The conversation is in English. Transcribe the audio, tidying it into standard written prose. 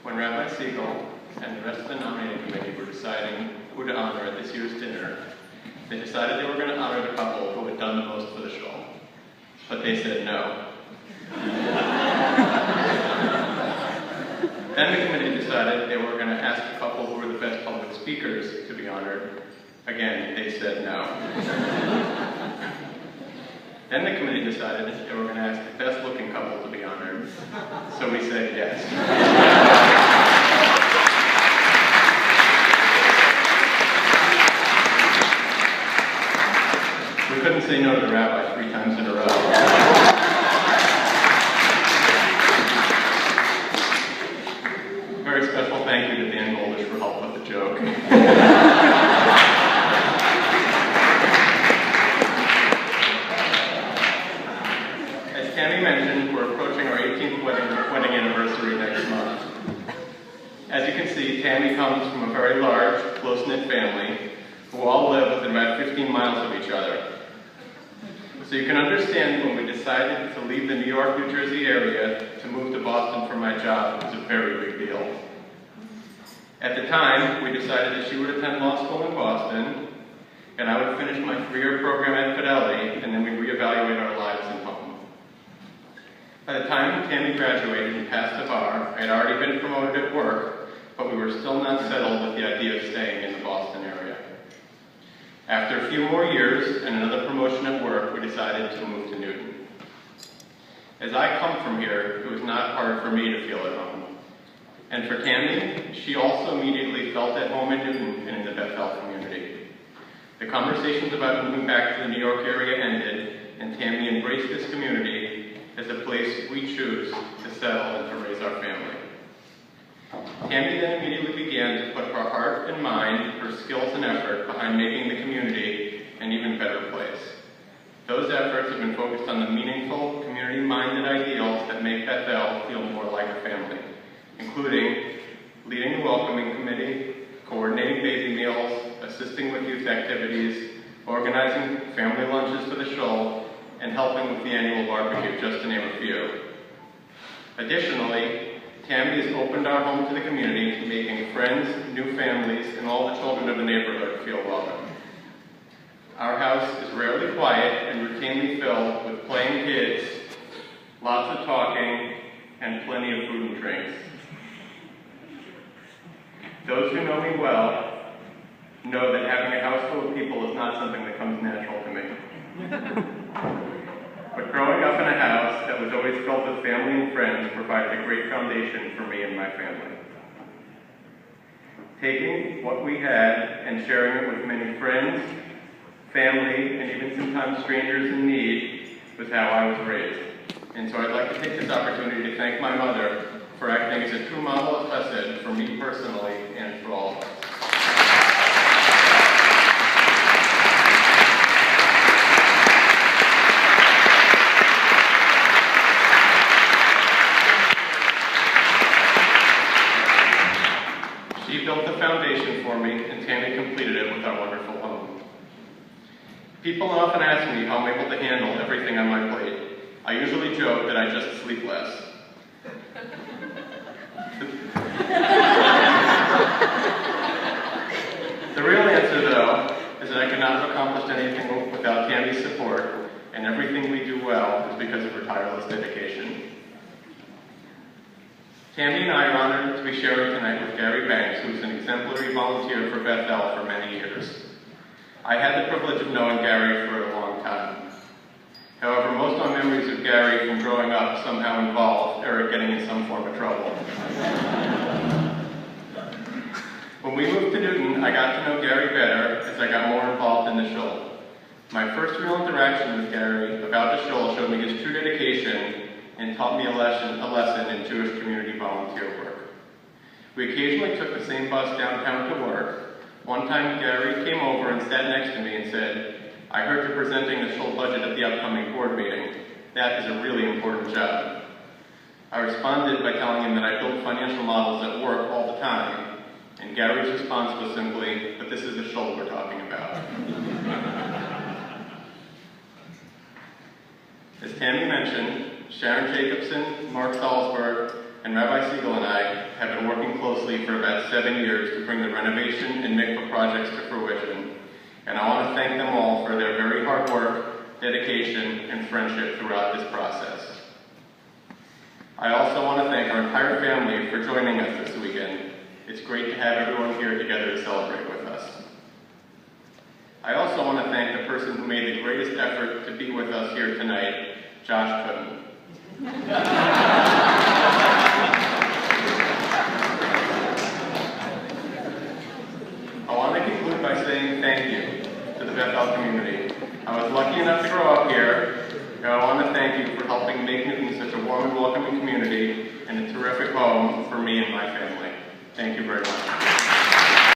when Rabbi Siegel and the rest of the nominating committee were deciding who to honor at this year's dinner, they decided they were going to honor the couple who had done the most for the shul. But they said no. Then the committee decided they were going to ask the couple who were the best public speakers to be honored. Again, they said no. Then the committee decided they were going to ask the best looking couple to be honored. So we said yes. We couldn't say no to the rabbi 3 times in a row. Very special thank you to Dan Goldish for help with the joke. As Tammy mentioned, we're approaching our 18th wedding anniversary next month. As you can see, Tammy comes from a very large, close-knit family who all live within about 15 miles of each other. So you can understand when we decided to leave the New York, New Jersey area to move to Boston for my job, it was a very big deal. At the time, we decided that she would attend law school in Boston, and I would finish my 3-year program at Fidelity, and then we'd reevaluate our lives and home. By the time Tammy graduated and passed the bar, I had already been promoted at work, but we were still not settled with the idea of staying in the Boston area. After a few more years and another promotion at work, we decided to move to Newton. As I come from here, it was not hard for me to feel at home. And for Tammy, she also immediately felt at home in Newton and in the Bethel community. The conversations about moving back to the New York area ended, and Tammy embraced this community as a place we choose to settle and to raise our family. Tammy then immediately began to put her heart and mind, her skills and effort behind making the community an even better place. Those efforts have been focused on the meaningful, community-minded ideals that make Bethel feel more like a family, including leading the welcoming committee, coordinating baby meals, assisting with youth activities, organizing family lunches for the shul, and helping with the annual barbecue, just to name a few. Additionally, Tammy has opened our home to the community, making friends, new families, and all the children of the neighborhood feel welcome. Our house is rarely quiet and routinely filled with playing kids, lots of talking, and plenty of food and drinks. Those who know me well know that having a house full of people is not something that comes natural to me. But growing up in a house that was always filled with family and friends provided a great foundation for me and my family. Taking what we had and sharing it with many friends, family, and even sometimes strangers in need was how I was raised. And so I'd like to take this opportunity to thank my mother for acting as a true model of chesed for me personally and for all of us. She built the foundation for me, and Tammy completed it with our wonderful home. People often ask me how I'm able to handle everything on my plate. I usually joke that I just sleep less. The real answer, though, is that I could not have accomplished anything without Tammy's support, and everything we do well is because of her tireless dedication. Tammy and I are honored to be sharing tonight with Gary Banks, who is an exemplary volunteer for Bethel for many years. I had the privilege of knowing Gary for a long time. However, most of my memories of Gary from growing up somehow involved Eric getting in some form of trouble. When we moved to Newton, I got to know Gary better as I got more involved in the shul. My first real interaction with Gary about the shul showed me his true dedication and taught me a lesson in Jewish community volunteer work. We occasionally took the same bus downtown to work. One time, Gary came over and sat next to me and said, "I heard you're presenting the shul budget at the upcoming board meeting. That is a really important job." I responded by telling him that I built financial models at work all the time, and Gary's response was simply, "But this is the shul we're talking about." As Tammy mentioned, Sharon Jacobson, Mark Salzberg, and Rabbi Siegel and I have been working closely for about 7 years to bring the renovation and mikvah projects to fruition, and I want to thank them all for their very hard work, dedication, and friendship throughout this process. I also want to thank our entire family for joining us this weekend. It's great to have everyone here together to celebrate with us. I also want to thank the person who made the greatest effort to be with us here tonight, Josh Cutton. I want to conclude by saying thank you to the Bethel community. I was lucky enough to grow up here, and I want to thank you for helping make Newton such a warm and welcoming community and a terrific home for me and my family. Thank you very much.